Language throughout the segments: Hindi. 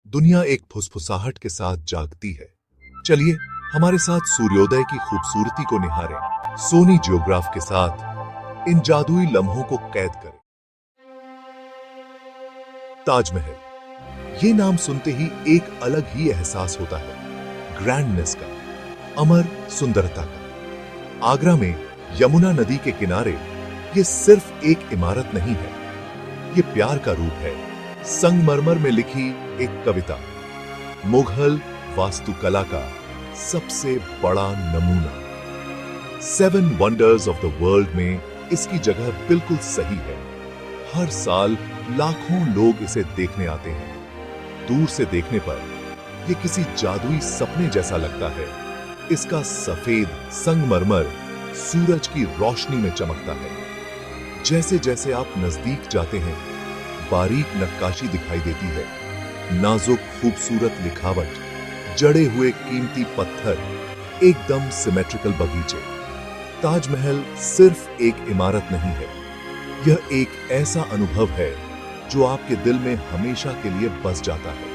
दुनिया एक फुसफुसाहट के साथ जागती है। चलिए हमारे साथ सूर्योदय की खूबसूरती को निहारें, सोनी जियोग्राफ के साथ इन जादुई लम्हों को कैद करें। ताजमहल, ये नाम सुनते ही एक अलग ही एहसास होता है, ग्रैंडनेस का, अमर सुंदरता का। आगरा में यमुना नदी के किनारे ये सिर्फ एक इमारत नहीं है, ये प्यार का रूप है। संगमरमर में लिखी एक कविता, मुगल वास्तुकला का सबसे बड़ा नमूना। 7 वंडर्स ऑफ द वर्ल्ड में इसकी जगह बिल्कुल सही है। हर साल लाखों लोग इसे देखने आते हैं। दूर से देखने पर यह किसी जादुई सपने जैसा लगता है। इसका सफेद संगमरमर सूरज की रोशनी में चमकता है। जैसे जैसे आप नजदीक जाते हैं, बारीक नक्काशी दिखाई देती है, नाजुक खूबसूरत लिखावट, जड़े हुए कीमती पत्थर, एकदम सिमेट्रिकल बगीचे। ताजमहल सिर्फ एक इमारत नहीं है, यह एक ऐसा अनुभव है जो आपके दिल में हमेशा के लिए बस जाता है।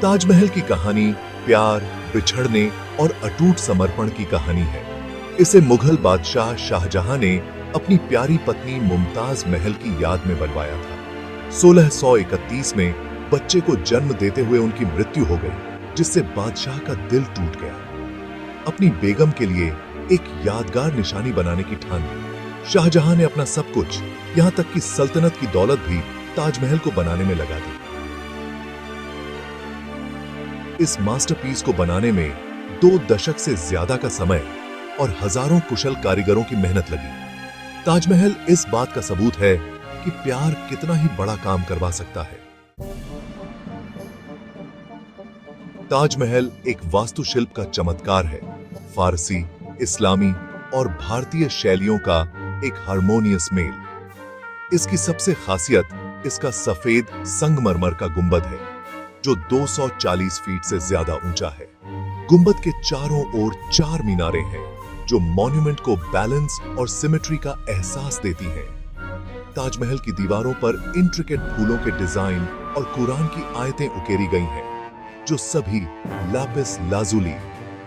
ताजमहल की कहानी प्यार, बिछड़ने और अटूट समर्पण की कहानी है। इसे मुगल बादशाह शाहजहां ने अपनी प्यारी पत्नी मुमताज महल की याद में बनवाया था। 1631 में बच्चे को जन्म देते हुए उनकी मृत्यु हो गई, जिससे बादशाह का दिल टूट गया। अपनी बेगम के लिए एक यादगार निशानी बनाने की ठान ली। शाहजहां ने अपना सब कुछ, यहां तक कि सल्तनत की दौलत भी ताजमहल को बनाने में लगा दी। इस मास्टरपीस को बनाने में 2 दशक से ज्यादा का समय और हजारों कुशल कारीगरों की मेहनत लगी। ताजमहल इस बात का सबूत है कि प्यार कितना ही बड़ा काम करवा सकता है। ताजमहल एक वास्तुशिल्प का चमत्कार है, फारसी, इस्लामी और भारतीय शैलियों का एक हार्मोनियस मेल। इसकी सबसे खासियत इसका सफेद संगमरमर का गुंबद है, जो 240 फीट से ज्यादा ऊंचा है। गुंबद के चारों ओर 4 मीनारें हैं, जो मॉन्यूमेंट को बैलेंस और सिमेट्री का एहसास देती हैं। ताजमहल की दीवारों पर इंट्रिकेट फूलों के डिजाइन और कुरान की आयतें उकेरी गई हैं, जो सभी लापिस लाजुली,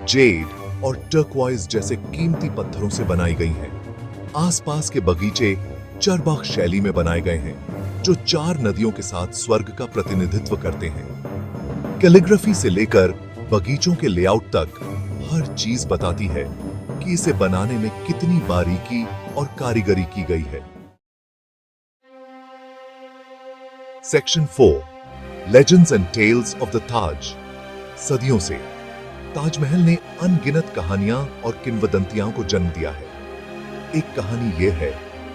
जेड और टर्क्वाइज जैसे कीमती पत्थरों से बनाई गई हैं। आसपास के बगीचे चरबाग शैली में बनाए गए हैं, जो 4 नदियों के साथ स्वर्ग का प्रतिनिधित्व करते हैं। कैलीग्राफी से लेकर बगीचों के लेआउट तक हर चीज बताती है कि इसे बनाने में कितनी बारीकी और कारीगरी की गई है। Section 4, legends and tales of the Taj. सदियों से ताजमहल ने अनगिनत कहानियां और किंवदंतियां को जन्म दिया है। एक कहानी यह है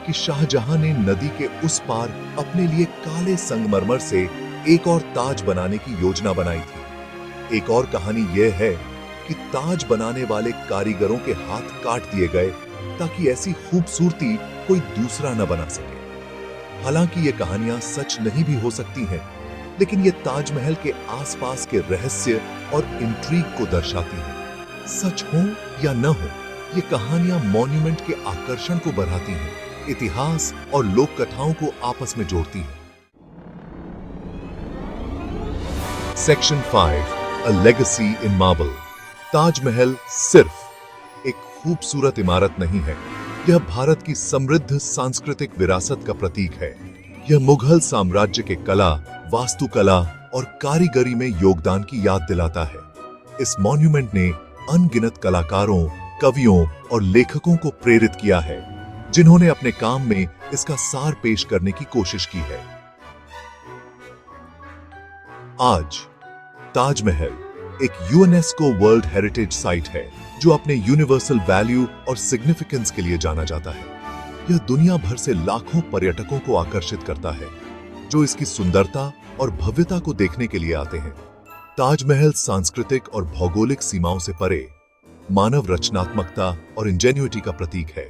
कि शाहजहां ने नदी के उस पार अपने लिए काले संगमरमर से एक और ताज बनाने की योजना बनाई थी। एक और कहानी यह है कि ताज बनाने वाले कारीगरों के हाथ काट दिए गए, ताकि ऐसी खूबसूरती कोई दूसरा न बना सके। हालांकि ये कहानियां सच नहीं भी हो सकती हैं, लेकिन ये ताजमहल के आसपास के रहस्य और इंट्रीग को दर्शाती हैं। सच हो या न हो, ये कहानियां मॉन्यूमेंट के आकर्षण को बढ़ाती हैं, इतिहास और लोक कथाओं को आपस में जोड़ती हैं। Section 5, a legacy in marble. Taj Mahal सिर्फ एक खूबसूरत इमारत नहीं है, यह भारत की समृद्ध सांस्कृतिक विरासत का प्रतीक है। यह मुगल साम्राज्य के कला, वास्तुकला और कारीगरी में योगदान की याद दिलाता है। इस मॉन्यूमेंट ने अनगिनत कलाकारों, कवियों और लेखकों को प्रेरित किया है, जिन्होंने अपने काम में इसका सार पेश करने की कोशिश की है। आज ताजमहल एक यूनेस्को वर्ल्ड हेरिटेज साइट है, जो अपने यूनिवर्सल वैल्यू और सिग्निफिकेंस के लिए जाना जाता है। यह दुनिया भर से लाखों पर्यटकों को आकर्षित करता है, जो इसकी सुंदरता और भव्यता को देखने के लिए आते हैं। ताजमहल सांस्कृतिक और भौगोलिक सीमाओं से परे मानव रचनात्मकता और इंजेन्युइटी का प्रतीक है।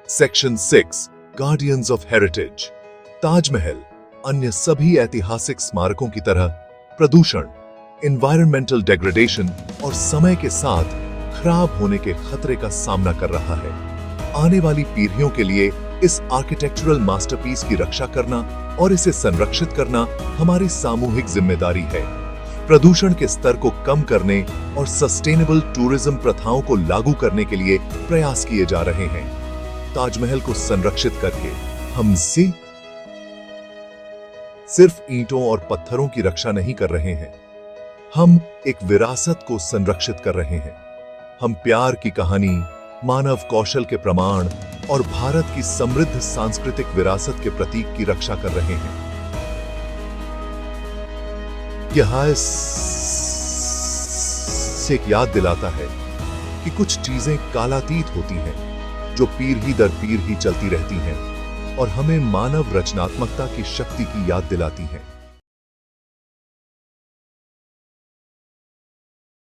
Section 6, guardians of heritage. Taj Mahal अन्य सभी ऐतिहासिक स्मारकों की तरह प्रदूषण, एनवायरमेंटल डेग्रेडेशन और समय के साथ खराब होने के खतरे का सामना कर रहा है। आने वाली पीढ़ियों के लिए इस आर्किटेक्चरल मास्टरपीस की रक्षा करना और इसे संरक्षित करना हमारी सामूहिक जिम्मेदारी है। प्रदूषण के स्तर को कम करने और सस्टेनेबल टूरिज्म प्रथाओं को लागू करने के लिए प्रयास किए जा रहे हैं। ताजमहल को संरक्षित करके हम सिर्फ ईंटों और पत्थरों की रक्षा नहीं कर रहे हैं, हम एक विरासत को संरक्षित कर रहे हैं। हम प्यार की कहानी, मानव कौशल के प्रमाण और भारत की समृद्ध सांस्कृतिक विरासत के प्रतीक की रक्षा कर रहे हैं। यह से एक याद दिलाता है कि कुछ चीजें कालातीत होती हैं, जो पीढ़ी दर पीढ़ी चलती रहती हैं और हमें मानव रचनात्मकता की शक्ति की याद दिलाती हैं।